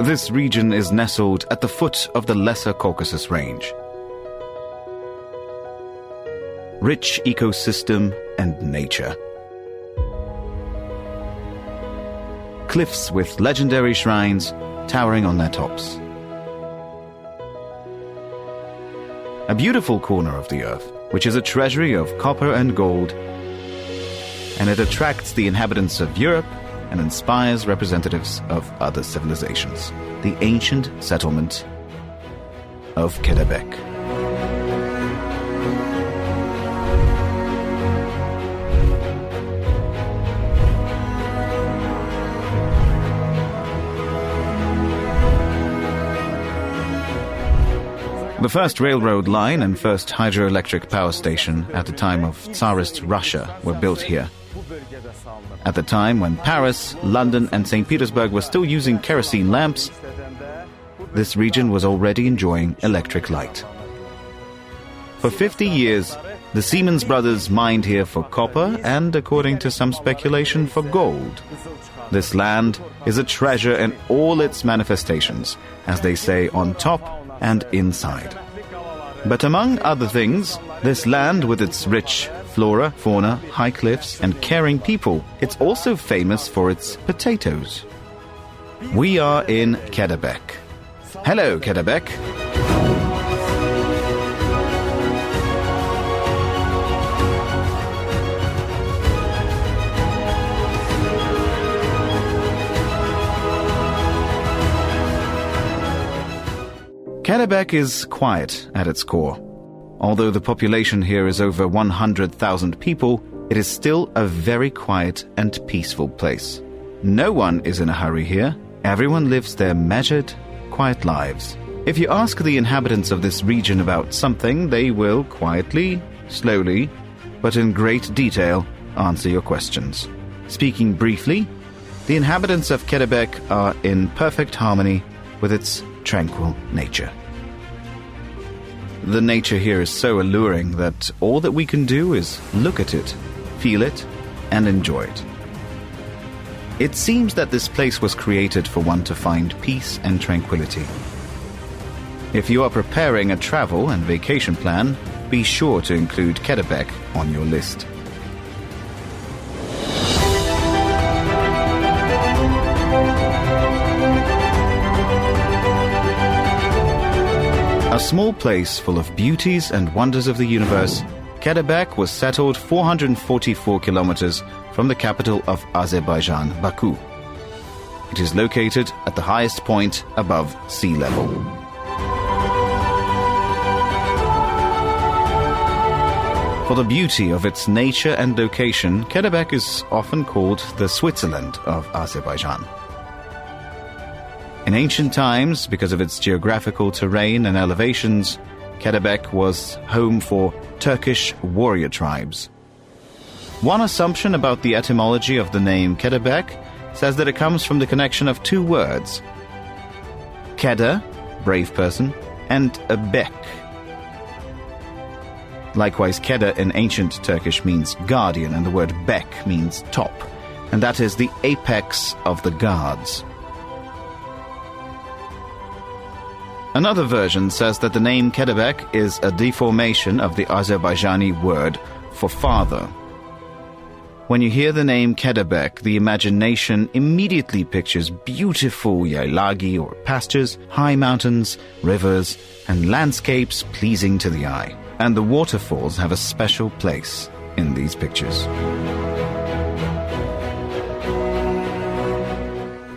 This region is nestled at the foot of the Lesser Caucasus Range. Rich ecosystem and nature. Cliffs with legendary shrines towering on their tops. A beautiful corner of the earth, which is a treasury of copper and gold, and it attracts the inhabitants of Europe and inspires representatives of other civilizations. The ancient settlement of Gadabay. The first railroad line and first hydroelectric power station at the time of Tsarist Russia were built here. At the time when Paris, London and St. Petersburg were still using kerosene lamps, this region was already enjoying electric light. For 50 years, the Siemens brothers mined here for copper and, according to some speculation, for gold. This land is a treasure in all its manifestations, as they say, on top and inside. But among other things, this land with its rich flora, fauna, high cliffs and caring people, it's also famous for its potatoes. We are in Gadabay. Hello, Gadabay. Gadabay is quiet at its core. Although the population here is over 100,000 people, it is still a very quiet and peaceful place. No one is in a hurry here. Everyone lives their measured, quiet lives. If you ask the inhabitants of this region about something, they will quietly, slowly, but in great detail, answer your questions. Speaking briefly, the inhabitants of Gadabay are in perfect harmony with its tranquil nature. The nature here is so alluring that all that we can do is look at it, feel it, and enjoy it. It seems that this place was created for one to find peace and tranquility. If you are preparing a travel and vacation plan, be sure to include Gadabay on your list. A small place full of beauties and wonders of the universe, Gadabay was settled 444 kilometers from the capital of Azerbaijan, Baku. It is located at the highest point above sea level. For the beauty of its nature and location, Gadabay is often called the Switzerland of Azerbaijan. In ancient times, because of its geographical terrain and elevations, Gadabay was home for Turkish warrior tribes. One assumption about the etymology of the name Gadabay says that it comes from the connection of two words, Keda, brave person, and a bek. Likewise, Keda in ancient Turkish means guardian, and the word bek means top, and that is the apex of the guards. Another version says that the name Gadabay is a deformation of the Azerbaijani word for father. When you hear the name Gadabay, the imagination immediately pictures beautiful yaylagi or pastures, high mountains, rivers, and landscapes pleasing to the eye. And the waterfalls have a special place in these pictures.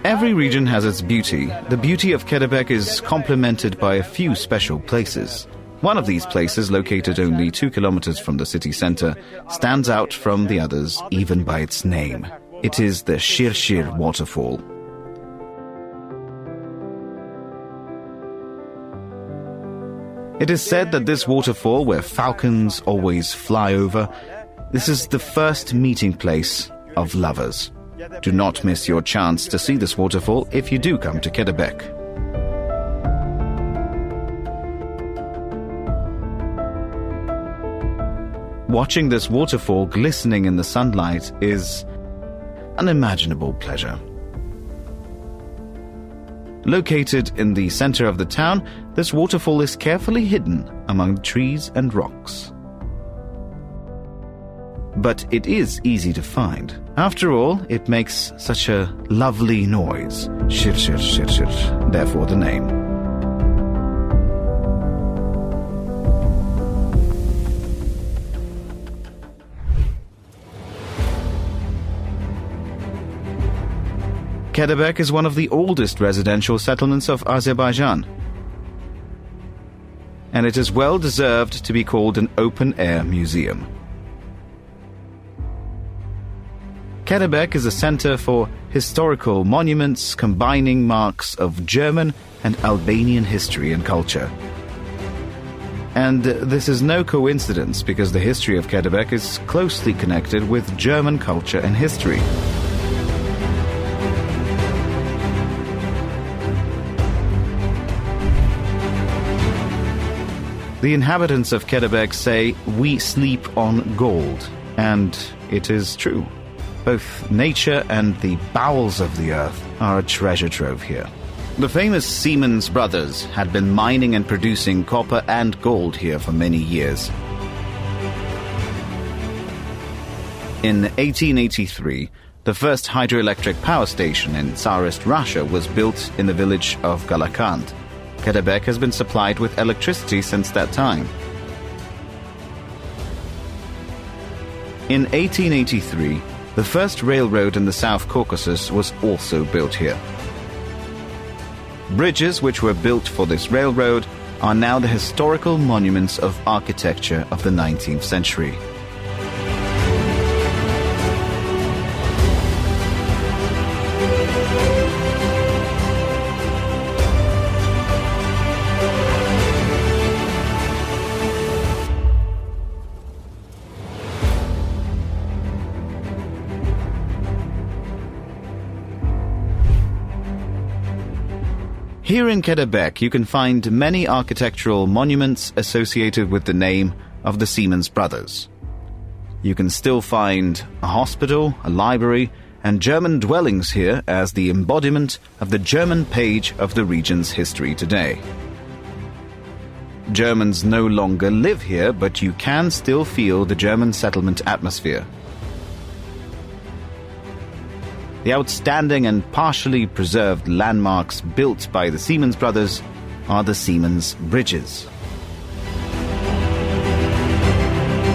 Every region has its beauty. The beauty of Gadabay is complemented by a few special places. One of these places, located only 2 kilometers from the city center, stands out from the others even by its name. It is the Shirshir waterfall. It is said that this waterfall, where falcons always fly over, this is the first meeting place of lovers. Do not miss your chance to see this waterfall if you do come to Gadabay. Watching this waterfall glistening in the sunlight is an unimaginable pleasure. Located in the center of the town, this waterfall is carefully hidden among trees and rocks. But it is easy to find. After all, it makes such a lovely noise. Shir shir shir shir, therefore the name. Gadabay is one of the oldest residential settlements of Azerbaijan, and it is well deserved to be called an open-air museum. Gadabay is a center for historical monuments combining marks of German and Albanian history and culture. And this is no coincidence, because the history of Gadabay is closely connected with German culture and history. The inhabitants of Gadabay say, "We sleep on gold," and it is true. Both nature and the bowels of the earth are a treasure trove here. The famous Siemens brothers had been mining and producing copper and gold here for many years. In 1883, the first hydroelectric power station in Tsarist Russia was built in the village of Galakand. Gadabay has been supplied with electricity since that time. In 1883, the first railroad in the South Caucasus was also built here. Bridges which were built for this railroad are now the historical monuments of architecture of the 19th century. Here in Gadabay, you can find many architectural monuments associated with the name of the Siemens brothers. You can still find a hospital, a library, and German dwellings here as the embodiment of the German page of the region's history today. Germans no longer live here, but you can still feel the German settlement atmosphere. The outstanding and partially preserved landmarks built by the Siemens brothers are the Siemens bridges.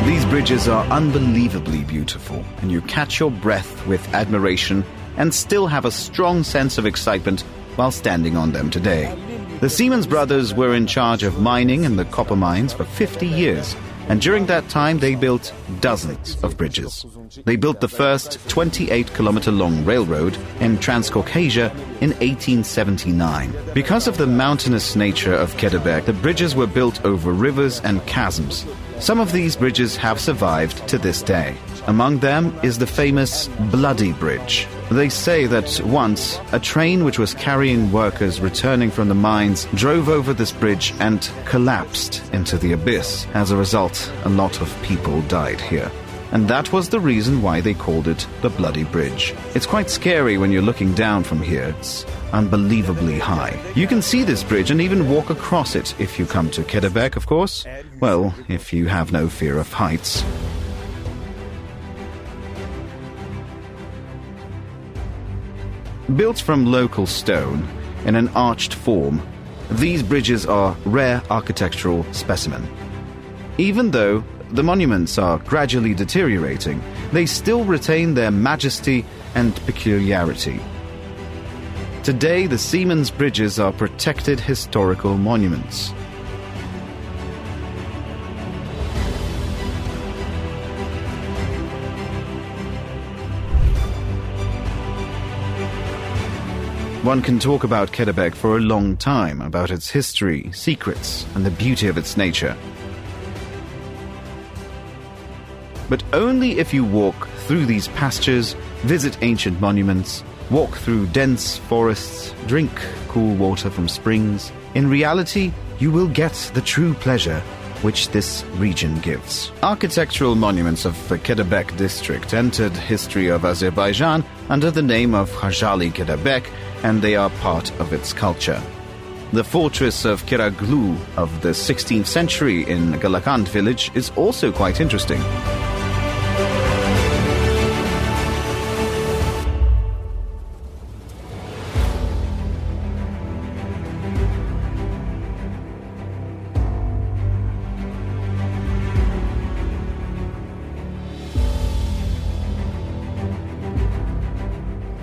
These bridges are unbelievably beautiful, and you catch your breath with admiration and still have a strong sense of excitement while standing on them today. The Siemens brothers were in charge of mining in the copper mines for 50 years, and during that time they built dozens of bridges. They built the first 28-kilometer-long railroad in Transcaucasia in 1879. Because of the mountainous nature of Gadabay, the bridges were built over rivers and chasms. Some of these bridges have survived to this day. Among them is the famous Bloody Bridge. They say that once, a train which was carrying workers returning from the mines drove over this bridge and collapsed into the abyss. As a result, a lot of people died here. And that was the reason why they called it the Bloody Bridge. It's quite scary when you're looking down from here. It's unbelievably high. You can see this bridge and even walk across it if you come to Gadabay, of course. Well, if you have no fear of heights. Built from local stone in an arched form, these bridges are rare architectural specimen. Even though the monuments are gradually deteriorating, they still retain their majesty and peculiarity. Today, the Siemens bridges are protected historical monuments. One can talk about Gadabay for a long time, about its history, secrets, and the beauty of its nature. But only if you walk through these pastures, visit ancient monuments, walk through dense forests, drink cool water from springs. In reality, you will get the true pleasure which this region gives. Architectural monuments of the Gadabay district entered history of Azerbaijan under the name of Khajali Gadabay, and they are part of its culture. The fortress of Kiraglu of the 16th century in Galakand village is also quite interesting.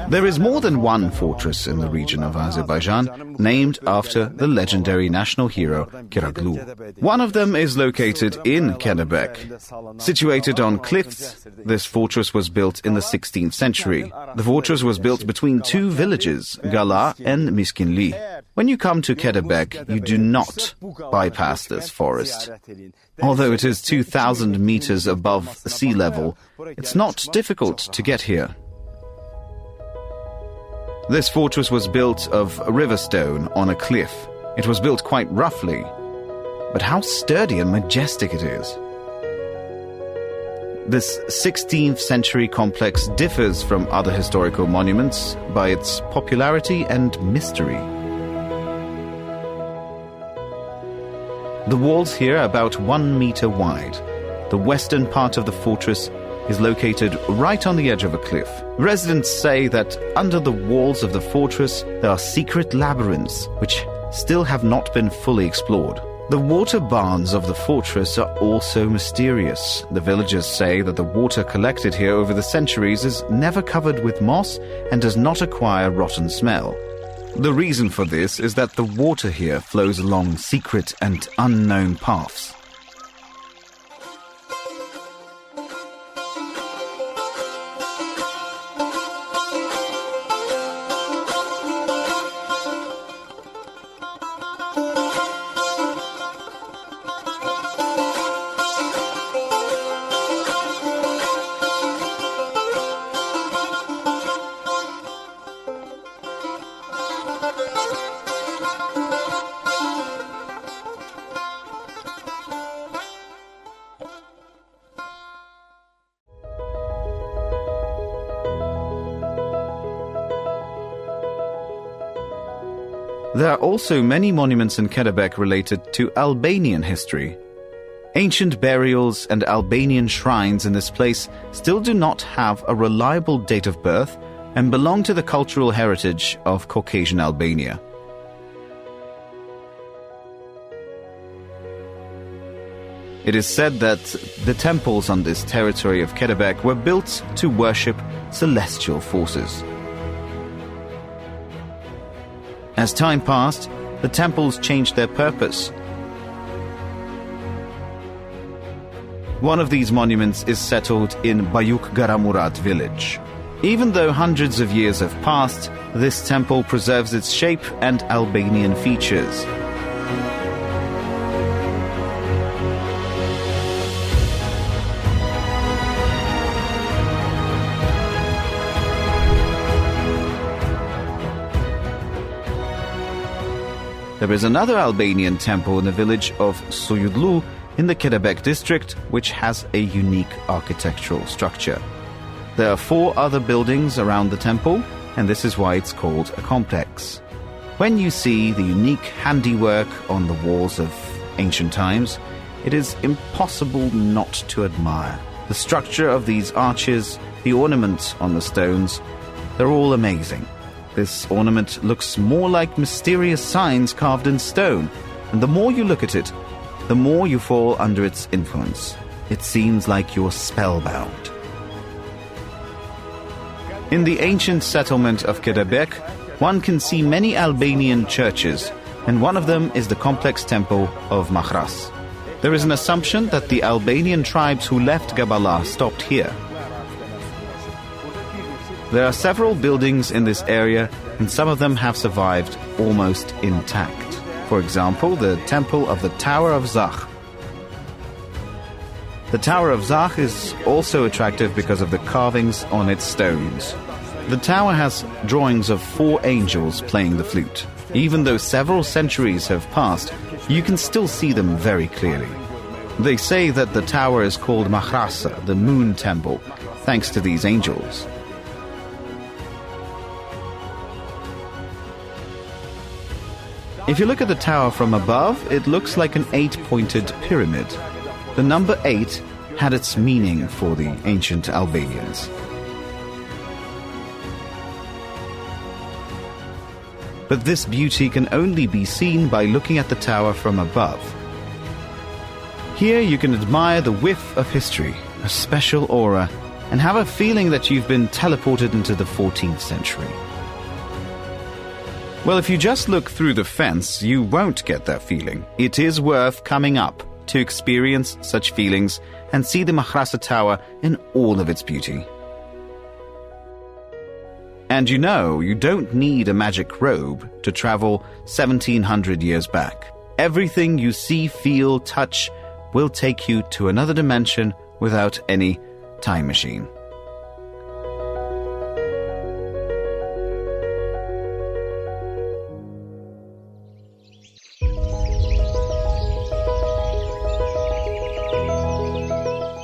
There is more than one fortress in the region of Azerbaijan named after the legendary national hero Kiraglu. One of them is located in Gadabay. Situated on cliffs, this fortress was built in the 16th century. The fortress was built between two villages, Gala and Miskinli. When you come to Gadabay, you do not bypass this forest. Although it is 2,000 meters above sea level, it's not difficult to get here. This fortress was built of river stone on a cliff. It was built quite roughly, but how sturdy and majestic it is. This 16th century complex differs from other historical monuments by its popularity and mystery. The walls here are about 1 meter wide. The western part of the fortress is located right on the edge of a cliff. Residents say that under the walls of the fortress there are secret labyrinths which still have not been fully explored. The water barns of the fortress are also mysterious. The villagers say that the water collected here over the centuries is never covered with moss and does not acquire rotten smell. The reason for this is that the water here flows along secret and unknown paths. There are also many monuments in Gadabay related to Albanian history. Ancient burials and Albanian shrines in this place still do not have a reliable date of birth and belong to the cultural heritage of Caucasian Albania. It is said that the temples on this territory of Gadabay were built to worship celestial forces. As time passed, the temples changed their purpose. One of these monuments is settled in Bayuk Garamurad village. Even though hundreds of years have passed, this temple preserves its shape and Albanian features. There is another Albanian temple in the village of Soyudlu in the Gadabay district, which has a unique architectural structure. There are 4 other buildings around the temple, and this is why it's called a complex. When you see the unique handiwork on the walls of ancient times, it is impossible not to admire. The structure of these arches, the ornament on the stones, they're all amazing. This ornament looks more like mysterious signs carved in stone, and the more you look at it, the more you fall under its influence. It seems like you're spellbound. In the ancient settlement of Gadabay, one can see many Albanian churches, and one of them is the complex temple of Mahras. There is an assumption that the Albanian tribes who left Gabala stopped here. There are several buildings in this area, and some of them have survived almost intact. For example, the temple of the Tower of Zakh. The Tower of Zakh is also attractive because of the carvings on its stones. The tower has drawings of 4 angels playing the flute. Even though several centuries have passed, you can still see them very clearly. They say that the tower is called Mahrasa, the moon temple, thanks to these angels. If you look at the tower from above, it looks like an 8-pointed pyramid. The number 8 had its meaning for the ancient Albanians. But this beauty can only be seen by looking at the tower from above. Here you can admire the whiff of history, a special aura, and have a feeling that you've been teleported into the 14th century. Well, if you just look through the fence, you won't get that feeling. It is worth coming up to experience such feelings and see the Mahrasa Tower in all of its beauty. And you know, you don't need a magic robe to travel 1700 years back. Everything you see, feel, touch will take you to another dimension without any time machine.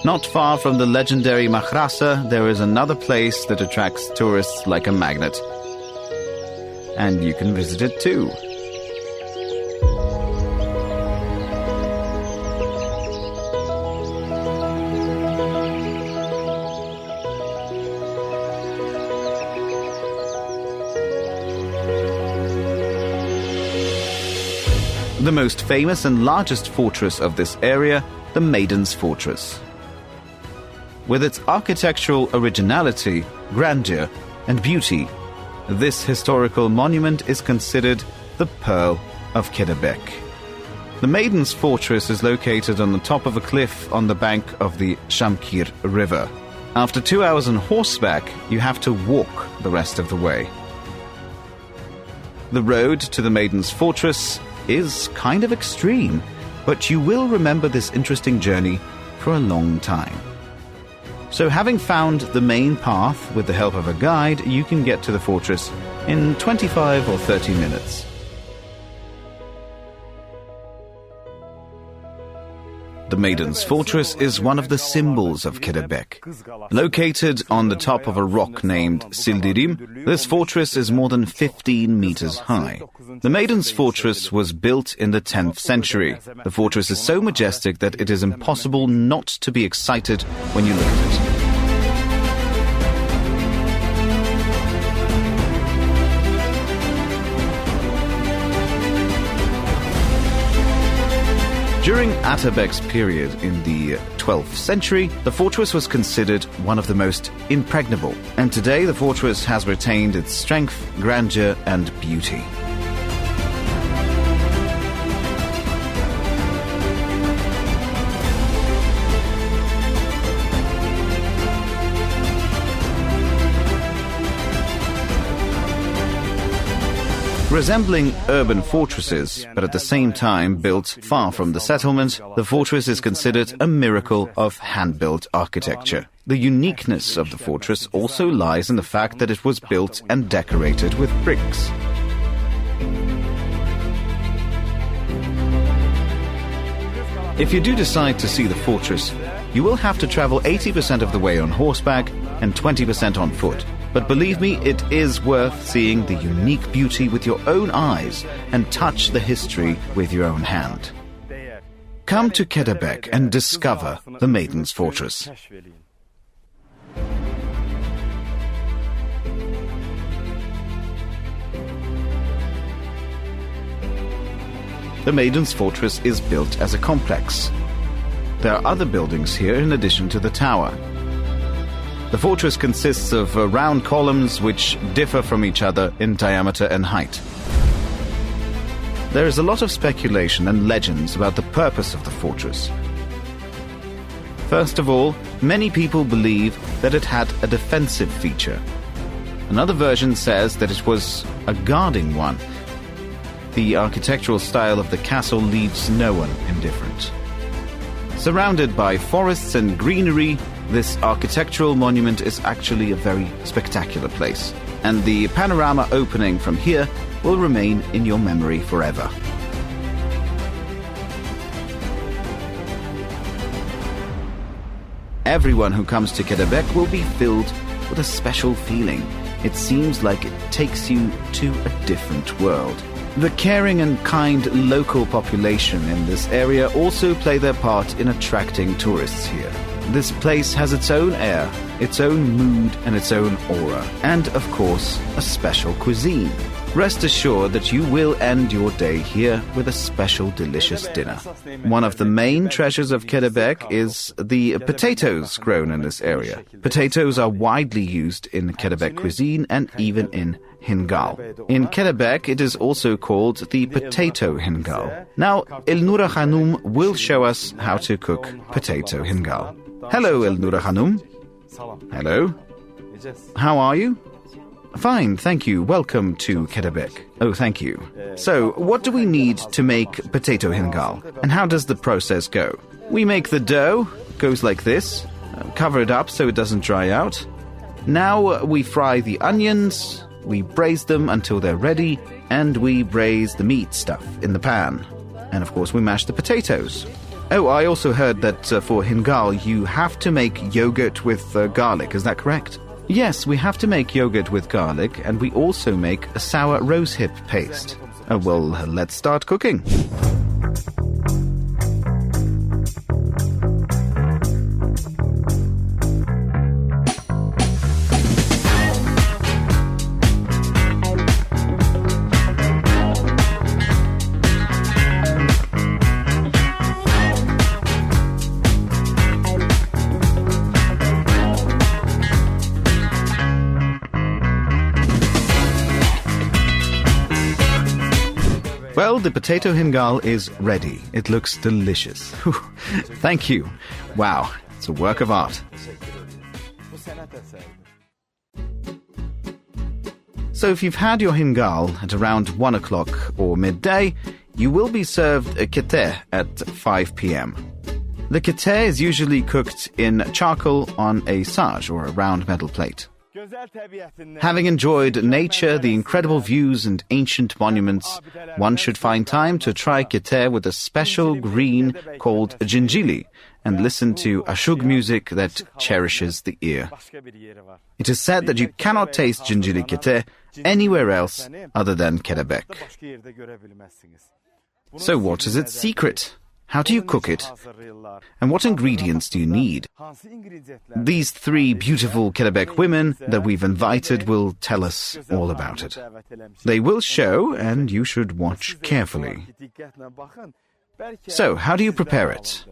Not far from the legendary Mahrasa, there is another place that attracts tourists like a magnet. And you can visit it too. The most famous and largest fortress of this area, the Maiden's Fortress. With its architectural originality, grandeur, and beauty, this historical monument is considered the Pearl of Gadabay. The Maiden's Fortress is located on the top of a cliff on the bank of the Shamkir River. After 2 hours on horseback, you have to walk the rest of the way. The road to the Maiden's Fortress is kind of extreme, but you will remember this interesting journey for a long time. So having found the main path with the help of a guide, you can get to the fortress in 25 or 30 minutes. The Maiden's Fortress is one of the symbols of Gadabay. Located on the top of a rock named Sildirim, this fortress is more than 15 meters high. The Maiden's Fortress was built in the 10th century. The fortress is so majestic that it is impossible not to be excited when you look at it. During Atabek's period in the 12th century, the fortress was considered one of the most impregnable, and today the fortress has retained its strength, grandeur, and beauty. Resembling urban fortresses, but at the same time built far from the settlement, the fortress is considered a miracle of hand-built architecture. The uniqueness of the fortress also lies in the fact that it was built and decorated with bricks. If you do decide to see the fortress, you will have to travel 80% of the way on horseback and 20% on foot. But believe me, it is worth seeing the unique beauty with your own eyes and touch the history with your own hand. Come to Gadabay and discover the Maiden's Fortress. The Maiden's Fortress is built as a complex. There are other buildings here in addition to the tower. The fortress consists of round columns which differ from each other in diameter and height. There is a lot of speculation and legends about the purpose of the fortress. First of all, many people believe that it had a defensive feature. Another version says that it was a guarding one. The architectural style of the castle leaves no one indifferent. Surrounded by forests and greenery, this architectural monument is actually a very spectacular place, and the panorama opening from here will remain in your memory forever. Everyone who comes to Gadabay will be filled with a special feeling. It seems like it takes you to a different world. The caring and kind local population in this area also play their part in attracting tourists here. This place has its own air, its own mood and its own aura, and of course, a special cuisine. Rest assured that you will end your day here with a special delicious dinner. One of the main treasures of Gadabay is the potatoes grown in this area. Potatoes are widely used in Gadabay cuisine and even in hingal. In Gadabay, it is also called the potato hingal. Now, Elnura Hanum will show us how to cook potato hingal. Hello, Elnura Hanum. Hello. How are you? Fine, thank you. Welcome to Gadabay. Oh, thank you. So, what do we need to make potato hingal? And how does the process go? We make the dough. It goes like this. Cover it up so it doesn't dry out. Now we fry the onions. We braise them until they're ready. And we braise the meat stuff in the pan. And of course we mash the potatoes. Oh, I also heard that for hingal you have to make yogurt with garlic. Is that correct? Yes, we have to make yogurt with garlic, and we also make a sour rosehip paste. Well, let's start cooking. Well, the potato hingal is ready. It looks delicious. Thank you. Wow, it's a work of art. So if you've had your hingal at around 1 o'clock or midday, you will be served a kete at 5 p.m. The kete is usually cooked in charcoal on a sage or a round metal plate. Having enjoyed nature, the incredible views and ancient monuments, one should find time to try kete with a special green called gingili and listen to ashug music that cherishes the ear. It is said that you cannot taste gingili kete anywhere else other than Gadabay. So what is its secret? How do you cook it? And what ingredients do you need? These 3 beautiful Gadabay women that we've invited will tell us all about it. They will show, and you should watch carefully. So, how do you prepare it?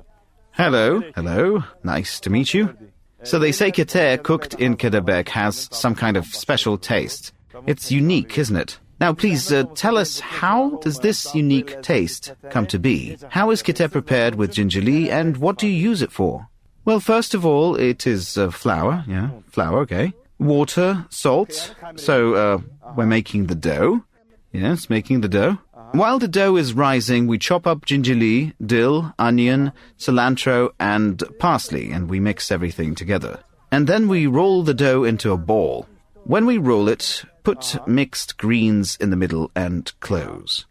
Hello, hello, nice to meet you. So they say kete cooked in Gadabay has some kind of special taste. It's unique, isn't it? Now, please tell us, how does this unique taste come to be? How is kete prepared with gingili, and what do you use it for? Well, first of all, it is flour. Yeah, flour, okay. Water, salt. So, we're making the dough. Yes, making the dough. While the dough is rising, we chop up gingili, dill, onion, cilantro, and parsley, and we mix everything together. And then we roll the dough into a ball. When we roll it, put mixed greens in the middle and close.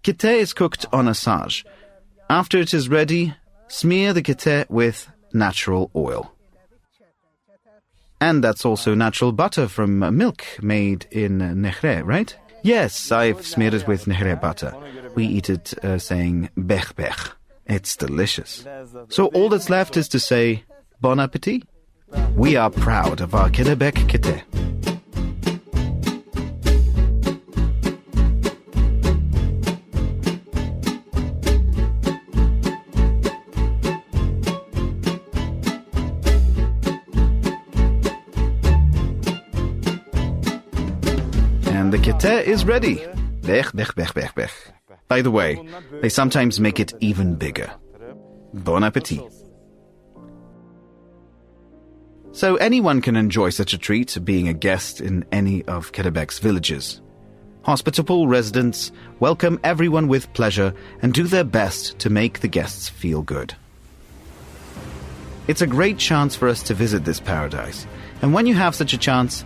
Kete is cooked on a sage. After it is ready, smear the kete with natural oil. And that's also natural butter from milk made in Nehre, right? Yes, I've smeared it with Nehre butter. We eat it saying bech bech. It's delicious. So all that's left is to say bon appetit. We are proud of our Gadabay kete. And the kete is ready. Bech, bech, bech, bech, bech. By the way, they sometimes make it even bigger. Bon appetit. So anyone can enjoy such a treat, being a guest in any of Gadabay's villages. Hospitable residents welcome everyone with pleasure and do their best to make the guests feel good. It's a great chance for us to visit this paradise, and when you have such a chance,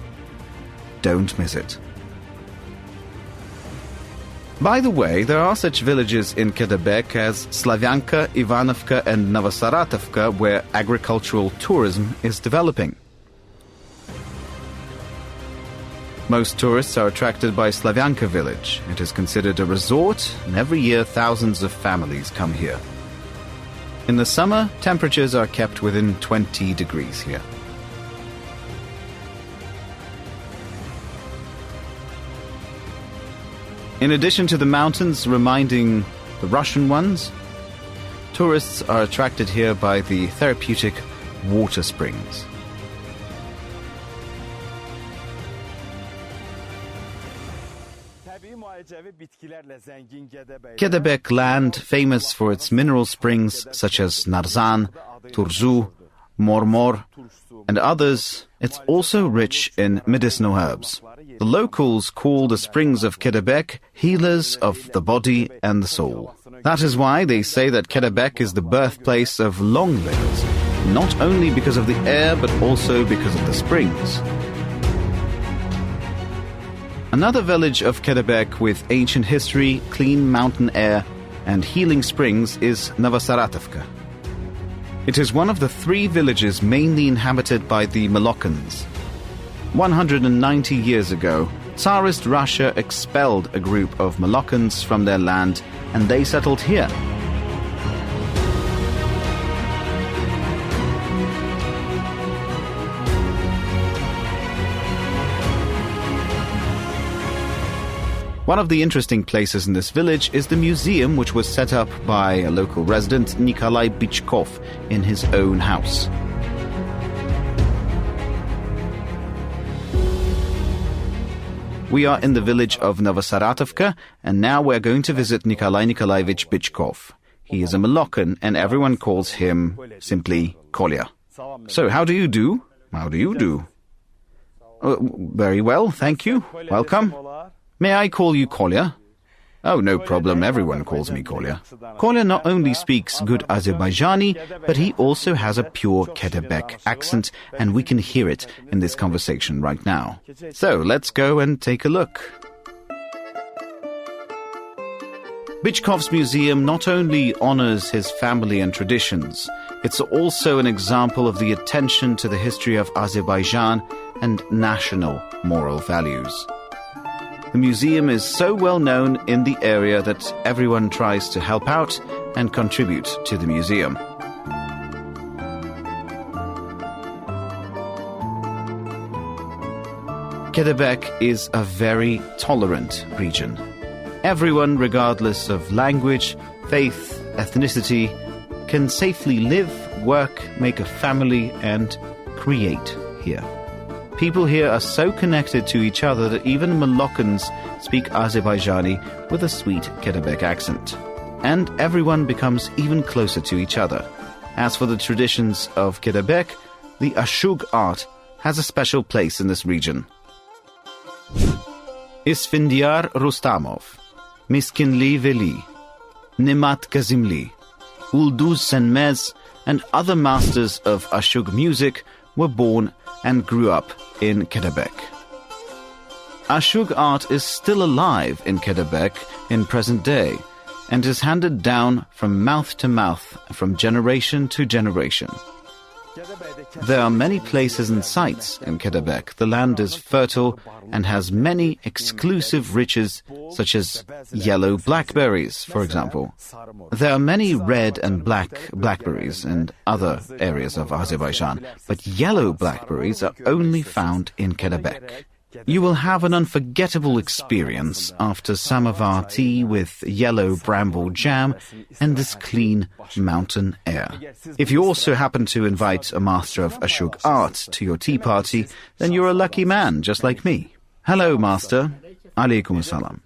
don't miss it. By the way, there are such villages in Gadabay as Slavyanka, Ivanovka and Novosaratovka where agricultural tourism is developing. Most tourists are attracted by Slavyanka village. It is considered a resort, and every year thousands of families come here. In the summer, temperatures are kept within 20 degrees here. In addition to the mountains reminding the Russian ones, tourists are attracted here by the therapeutic water springs. Gadabay land, famous for its mineral springs such as Narzan, Turzu, Mormor, and others, it's also rich in medicinal herbs. The locals call the springs of Gadabay healers of the body and the soul. That is why they say that Gadabay is the birthplace of long livers, not only because of the air but also because of the springs. Another village of Gadabay with ancient history, clean mountain air, and healing springs is Novosaratovka. It is one of the 3 villages mainly inhabited by the Moluccans. 190 years ago, Tsarist Russia expelled a group of Moluccans from their land, and they settled here. One of the interesting places in this village is the museum, which was set up by a local resident, Nikolai Bichkov, in his own house. We are in the village of Novosaratovka, and now we're going to visit Nikolai Nikolaevich Bichkov. He is a Molokkan, and everyone calls him simply Kolya. So, how do you do? How do you do? Very well, thank you. Welcome. May I call you Kolya? Oh, no problem, everyone calls me Kolya. Kolya not only speaks good Azerbaijani, but he also has a pure Gadabay accent, and we can hear it in this conversation right now. So, let's go and take a look. Bichkov's museum not only honors his family and traditions, it's also an example of the attention to the history of Azerbaijan and national moral values. The museum is so well known in the area that everyone tries to help out and contribute to the museum. Gadabay is a very tolerant region. Everyone, regardless of language, faith, ethnicity, can safely live, work, make a family, and create here. People here are so connected to each other that even Moluccans speak Azerbaijani with a sweet Gadabay accent. And everyone becomes even closer to each other. As for the traditions of Gadabay, the Ashug art has a special place in this region. Isfendiyar Rustamov, Miskinli Veli, Nemat Kazimli, Ulduz Senmez, and other masters of Ashug music were born and grew up in Gadabay. Ashug art is still alive in Gadabay in present day and is handed down from mouth to mouth, from generation to generation. There are many places and sites in Gadabay. The land is fertile and has many exclusive riches, such as yellow blackberries, for example. There are many red and black blackberries in other areas of Azerbaijan, but yellow blackberries are only found in Gadabay. You will have an unforgettable experience after samovar tea with yellow bramble jam and this clean mountain air. If you also happen to invite a master of Ashug art to your tea party, then you're a lucky man, just like me. Hello, master. Alaikum assalam.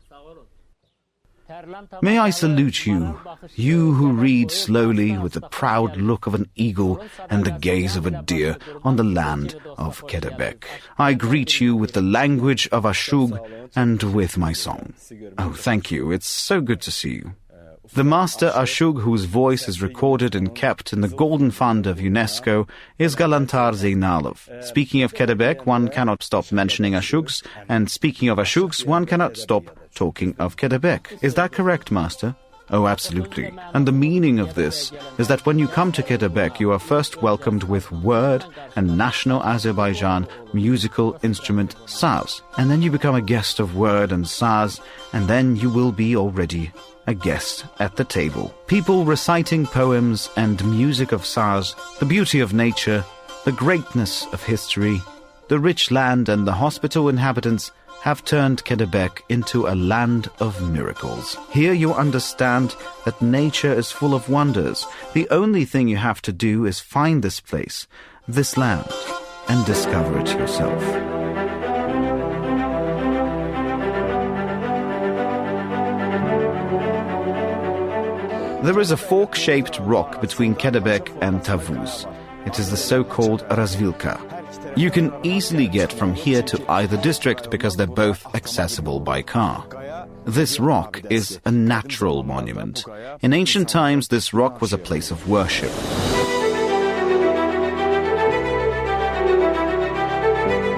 May I salute you, you who read slowly with the proud look of an eagle and the gaze of a deer on the land of Gadabay. I greet you with the language of Ashug and with my song. Oh, thank you. It's so good to see you. The master Ashug, whose voice is recorded and kept in the Golden Fund of UNESCO, is Galantar Zeynalov. Speaking of Gadabay, one cannot stop mentioning Ashugs, and speaking of Ashugs, one cannot stop talking of Gadabay. Is that correct, Master? Oh, absolutely. And the meaning of this is that when you come to Gadabay, you are first welcomed with word and national Azerbaijan musical instrument saz. And then you become a guest of word and saz, and then you will be already a guest at the table. People reciting poems and music of saz, the beauty of nature, the greatness of history, the rich land and the hospitable inhabitants have turned Gadabay into a land of miracles. Here you understand that nature is full of wonders. The only thing you have to do is find this place, this land, and discover it yourself. There is a fork-shaped rock between Gadabay and Tavuz. It is the so-called Razvilka. You can easily get from here to either district because they're both accessible by car. This rock is a natural monument. In ancient times, this rock was a place of worship.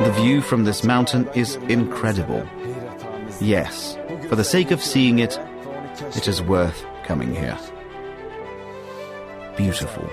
The view from this mountain is incredible. Yes, for the sake of seeing it, it is worth coming here. Beautiful.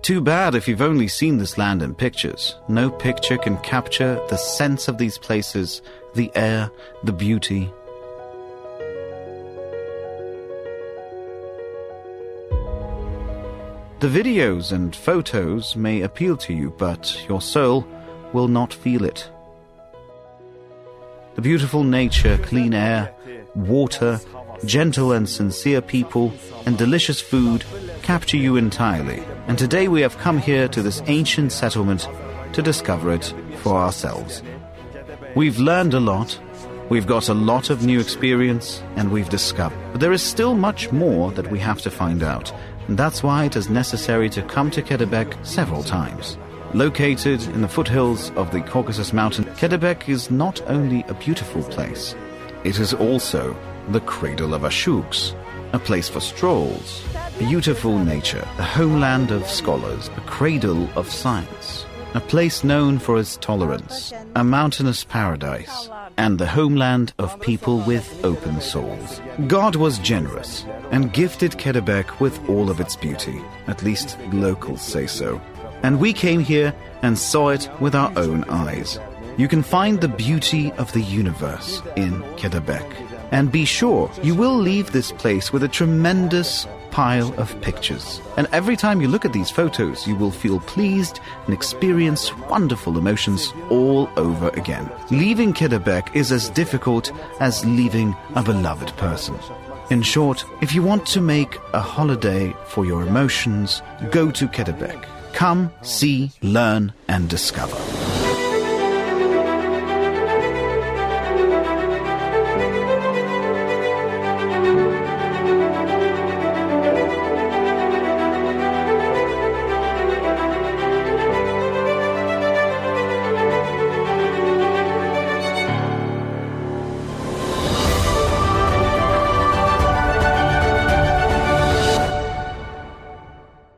Too bad if you've only seen this land in pictures. No picture can capture the sense of these places, the air, the beauty. The videos and photos may appeal to you, but your soul will not feel it. The beautiful nature, clean air, water, gentle and sincere people, and delicious food capture you entirely. And today we have come here to this ancient settlement to discover it for ourselves. We've learned a lot, we've got a lot of new experience, and we've discovered. But there is still much more that we have to find out, and that's why it is necessary to come to Gadabay several times. Located in the foothills of the Caucasus Mountain, Gadabay is not only a beautiful place, it is also the cradle of Ashuks, a place for strolls, beautiful nature, the homeland of scholars, a cradle of science, a place known for its tolerance, a mountainous paradise, and the homeland of people with open souls. God was generous and gifted Gadabay with all of its beauty, at least locals say so. And we came here and saw it with our own eyes. You can find the beauty of the universe in Gadabay. And be sure, you will leave this place with a tremendous pile of pictures. And every time you look at these photos, you will feel pleased and experience wonderful emotions all over again. Leaving Gadabay is as difficult as leaving a beloved person. In short, if you want to make a holiday for your emotions, go to Gadabay. Come, see, learn, and discover.